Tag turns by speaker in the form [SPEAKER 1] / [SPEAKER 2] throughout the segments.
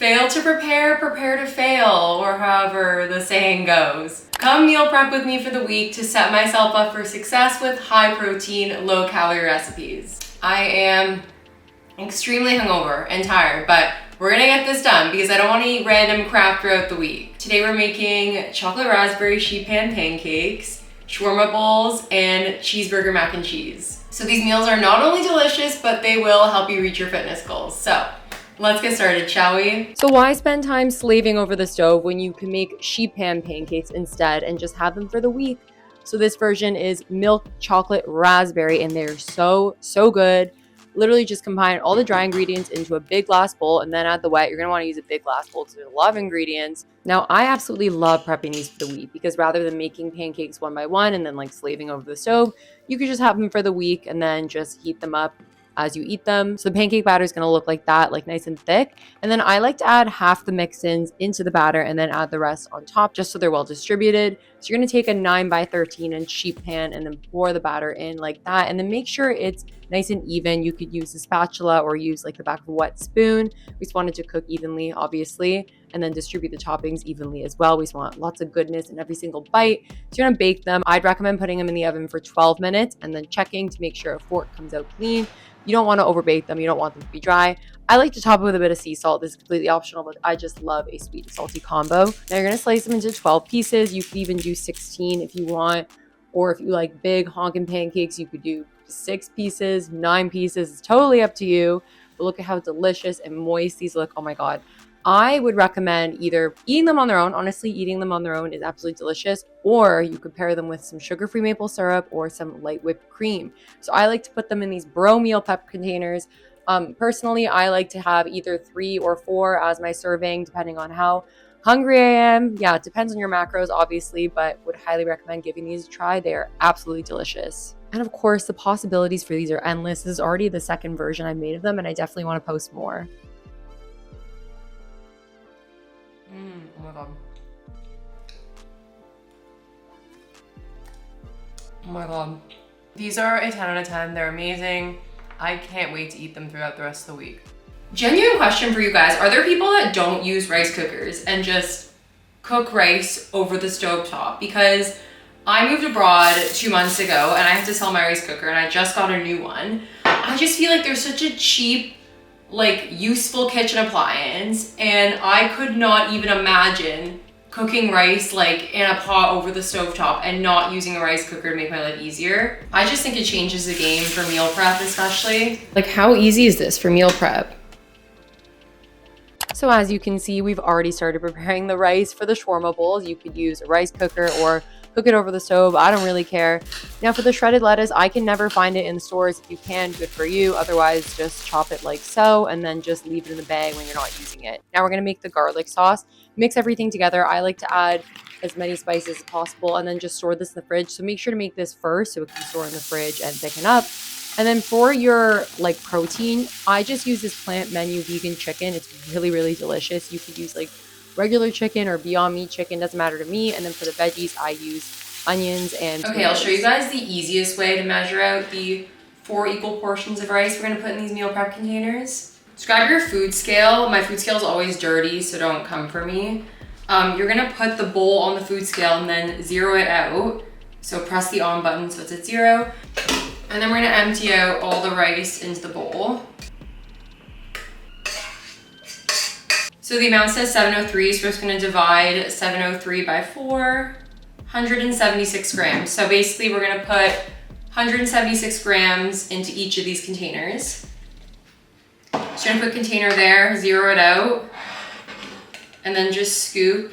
[SPEAKER 1] Fail to prepare, prepare to fail, or however the saying goes. Come meal prep with me for the week to set myself up for success with high protein, low calorie recipes. I am extremely hungover and tired, but we're gonna get this done because I don't want to eat random crap throughout the week. Today we're making chocolate raspberry sheet pan pancakes, shawarma bowls, and cheeseburger mac and cheese. So these meals are not only delicious, but they will help you reach your fitness goals. So let's get started, shall we? So why spend time slaving over the stove when you can make sheet pan pancakes instead and just have them for the week? So this version is milk chocolate raspberry and they're so good. Literally just combine all the dry ingredients into a big glass bowl and then add the wet. You're gonna wanna use a big glass bowl because there's a lot of ingredients. Now, I absolutely love prepping these for the week because rather than making pancakes one by one and then like slaving over the stove, you could just have them for the week and then just heat them up as you eat them. So the pancake batter is going to look like that, like nice and thick. And then I like to add half the mix-ins into the batter and then add the rest on top just so they're well distributed. So you're going to take a 9x13 inch sheet pan and then pour the batter in like that. And then make sure it's nice and even. You could use a spatula or use like the back of a wet spoon. We just want it to cook evenly, obviously, and then distribute the toppings evenly as well. We just want lots of goodness in every single bite. So you're going to bake them. I'd recommend putting them in the oven for 12 minutes and then checking to make sure a fork comes out clean. You don't want to overbake them. You don't want them to be dry. I like to top it with a bit of sea salt. This is completely optional, but I just love a sweet and salty combo. Now you're going to slice them into 12 pieces. You could even do 16 if you want, or if you like big honkin' pancakes, you could do 6 pieces, 9 pieces. It's totally up to you. But look at how delicious and moist these look. Oh my God. I would recommend either eating them on their own. Honestly, eating them on their own is absolutely delicious. Or you could pair them with some sugar-free maple syrup or some light whipped cream. So I like to put them in these bro meal prep containers. Personally, I like to have either 3 or 4 as my serving, depending on how hungry I am. Yeah, it depends on your macros, obviously, but would highly recommend giving these a try. They are absolutely delicious. And of course, the possibilities for these are endless. This is already the second version I've made of them, and I definitely want to post more. Oh my God. Oh my God. These are a 10 out of 10. They're amazing. I can't wait to eat them throughout the rest of the week. Genuine question for you guys. Are there people that don't use rice cookers and just cook rice over the stovetop? Because I moved abroad 2 months ago and I had to sell my rice cooker and I just got a new one. I just feel like they're such a cheap, like useful kitchen appliance, and I could not even imagine cooking rice like in a pot over the stovetop and not using a rice cooker to make my life easier. I just think it changes the game for meal prep, especially. Like, how easy is this for meal prep? So as you can see, we've already started preparing the rice for the shawarma bowls. You could use a rice cooker or cook it over the stove. I don't really care. Now for the shredded lettuce, I can never find it in the stores. If you can, good for you. Otherwise, just chop it like so and then just leave it in the bag when you're not using it. Now we're going to make the garlic sauce. Mix everything together. I like to add as many spices as possible and then just store this in the fridge. So make sure to make this first so it can store in the fridge and thicken up. And then for your like protein, I just use this Plant Menu vegan chicken. It's really delicious. You could use like regular chicken or Beyond Meat chicken, doesn't matter to me. And then for the veggies, I use onions and tomatoes. Okay, I'll show you guys the easiest way to measure out the 4 equal portions of rice we're gonna put in these meal prep containers. Just grab your food scale. My food scale is always dirty, so don't come for me. You're gonna put the bowl on the food scale and then zero it out. So press the on button so it's at 0. And then we're gonna empty out all the rice into the bowl. So the amount says 703, so we're just gonna divide 703 by 4, 176 grams. So basically we're gonna put 176 grams into each of these containers. Just gonna put container there, zero it out, and then just scoop,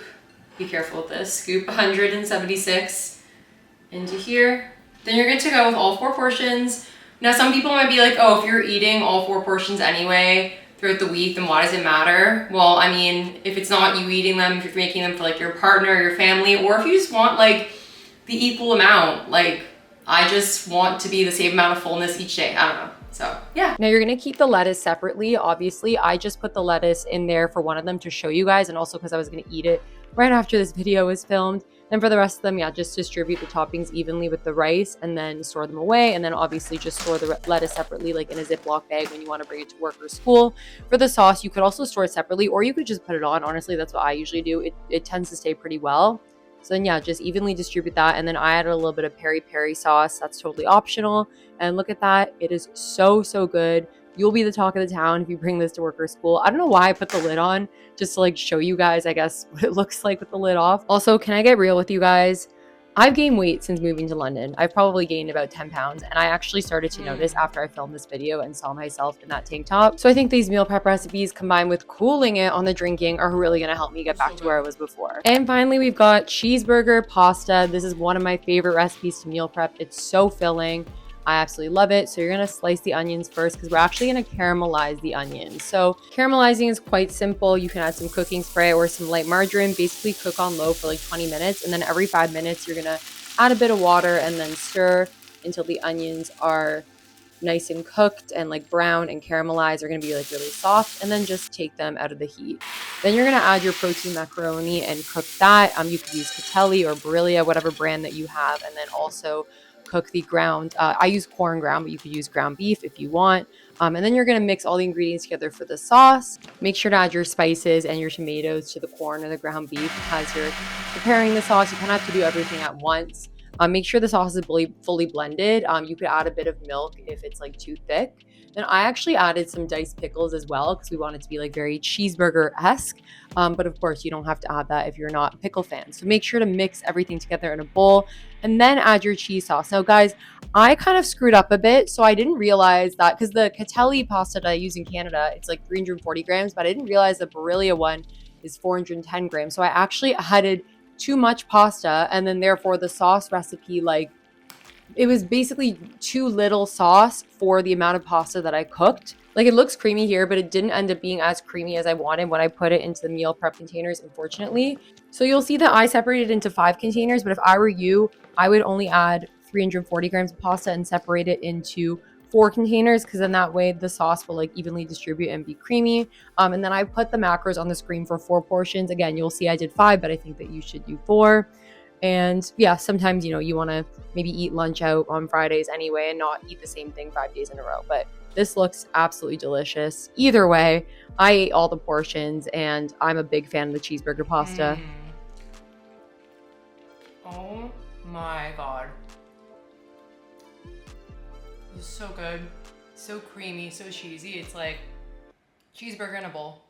[SPEAKER 1] be careful with this, scoop 176 into here. Then you're good to go with all 4 portions. Now some people might be like, oh, if you're eating all 4 portions anyway throughout the week, then why does it matter? Well, I mean, if it's not you eating them, if you're making them for like your partner or your family, or if you just want like the equal amount, like I just want to be the same amount of fullness each day. I don't know. So yeah. Now you're gonna keep the lettuce separately. Obviously, I just put the lettuce in there for one of them to show you guys, and also because I was gonna eat it right after this video was filmed. Then for the rest of them, yeah, just distribute the toppings evenly with the rice and then store them away. And then obviously just store the lettuce separately, like in a Ziploc bag when you want to bring it to work or school. For the sauce, you could also store it separately, or you could just put it on. Honestly, that's what I usually do. It tends to stay pretty well. So then yeah, just evenly distribute that. And then I added a little bit of peri-peri sauce. That's totally optional. And look at that. It is so, so good. You'll be the talk of the town if you bring this to work or school. I don't know why I put the lid on, just to like show you guys, I guess, what it looks like with the lid off. Also, can I get real with you guys? I've gained weight since moving to London. I've probably gained about 10 pounds, and I actually started to notice after I filmed this video and saw myself in that tank top. So I think these meal prep recipes combined with cooling it on the drinking are really gonna help me get back to where I was before. And finally, we've got cheeseburger pasta. This is one of my favorite recipes to meal prep. It's so filling. I absolutely love it. So you're gonna slice the onions first because we're actually gonna caramelize the onions. So caramelizing is quite simple. You can add some cooking spray or some light margarine, basically cook on low for like 20 minutes. And then every 5 minutes, you're gonna add a bit of water and then stir until the onions are nice and cooked and like brown and caramelized. They're gonna be like really soft, and then just take them out of the heat. Then you're gonna add your protein macaroni and cook that. You could use Catelli or Barilla, whatever brand that you have, and then also cook the ground. I use corn ground, but you could use ground beef if you want. And then you're gonna mix all the ingredients together for the sauce. Make sure to add your spices and your tomatoes to the corn or the ground beef as you're preparing the sauce. You kind of have to do everything at once. Make sure the sauce is fully blended. You could add a bit of milk if it's like too thick. Then I actually added some diced pickles as well because we want it to be like very cheeseburger-esque. But of course, you don't have to add that if you're not a pickle fan. So make sure to mix everything together in a bowl and then add your cheese sauce. Now, guys, I kind of screwed up a bit. So I didn't realize that because the Catelli pasta that I use in Canada, it's like 340 grams, but I didn't realize the Barilla one is 410 grams. So I actually added too much pasta, and then therefore the sauce recipe, like, it was basically too little sauce for the amount of pasta that I cooked. Like, it looks creamy here, but it didn't end up being as creamy as I wanted when I put it into the meal prep containers, unfortunately. So you'll see that I separated into 5 containers, but if I were you, I would only add 340 grams of pasta and separate it into 4 containers, because then that way the sauce will like evenly distribute and be creamy. And then I put the macros on the screen for 4 portions. Again, you'll see I did 5, but I think that you should do 4. And yeah, sometimes, you know, you want to maybe eat lunch out on Fridays anyway and not eat the same thing 5 days in a row. But this looks absolutely delicious. Either way, I ate all the portions and I'm a big fan of the cheeseburger pasta. Oh my God. It's so good. So creamy, so cheesy. It's like cheeseburger in a bowl.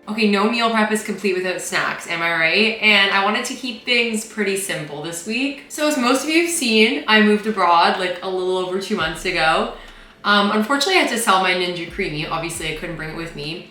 [SPEAKER 1] Okay, no meal prep is complete without snacks, am I right? And I wanted to keep things pretty simple this week. So as most of you have seen, I moved abroad like a little over 2 months ago. Unfortunately, I had to sell my Ninja Creamy. Obviously, I couldn't bring it with me.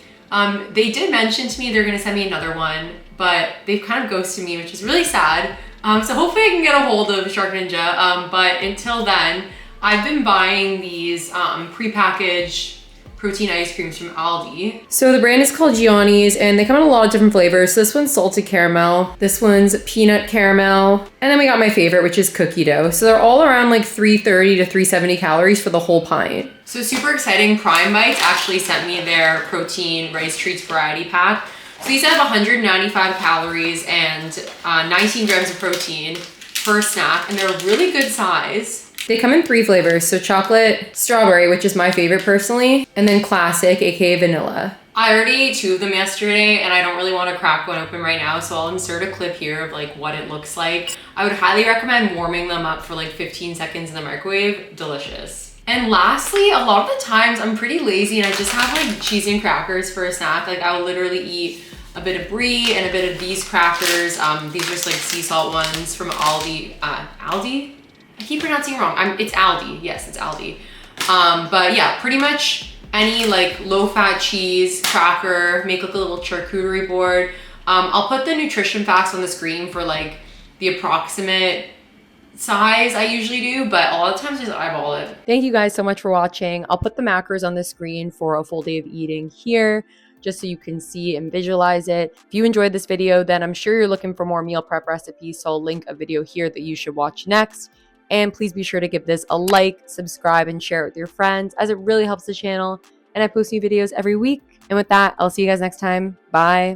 [SPEAKER 1] They did mention to me they're gonna send me another one, but they've kind of ghosted me, which is really sad. So hopefully I can get a hold of Shark Ninja. But until then, I've been buying these prepackaged protein ice creams from Aldi. So the brand is called Gianni's and they come in a lot of different flavors. So this one's salted caramel, this one's peanut caramel, and then we got my favorite, which is cookie dough. So they're all around like 330 to 370 calories for the whole pint. So super exciting, Prime Bites actually sent me their protein rice treats variety pack. So these have 195 calories and 19 grams of protein per snack, and they're a really good size. They come in 3 flavors, so chocolate, strawberry, which is my favorite personally, and then classic, aka vanilla. I already ate 2 of them yesterday, and I don't really want to crack one open right now, so I'll insert a clip here of like what it looks like. I would highly recommend warming them up for like 15 seconds in the microwave. Delicious. And lastly, a lot of the times I'm pretty lazy and I just have like cheese and crackers for a snack. Like I will literally eat a bit of brie and a bit of these crackers. These are just like sea salt ones from Aldi. Aldi? I keep pronouncing it wrong. It's Aldi. Yes, it's Aldi. But yeah, pretty much any like low-fat cheese cracker, make like a little charcuterie board. I'll put the nutrition facts on the screen for like the approximate size I usually do, but a lot of times just eyeball it. Thank you guys so much for watching. I'll put the macros on the screen for a full day of eating here, just so you can see and visualize it. If you enjoyed this video, then I'm sure you're looking for more meal prep recipes, so I'll link a video here that you should watch next. And please be sure to give this a like, subscribe, and share it with your friends, as it really helps the channel. And I post new videos every week. And with that, I'll see you guys next time. Bye.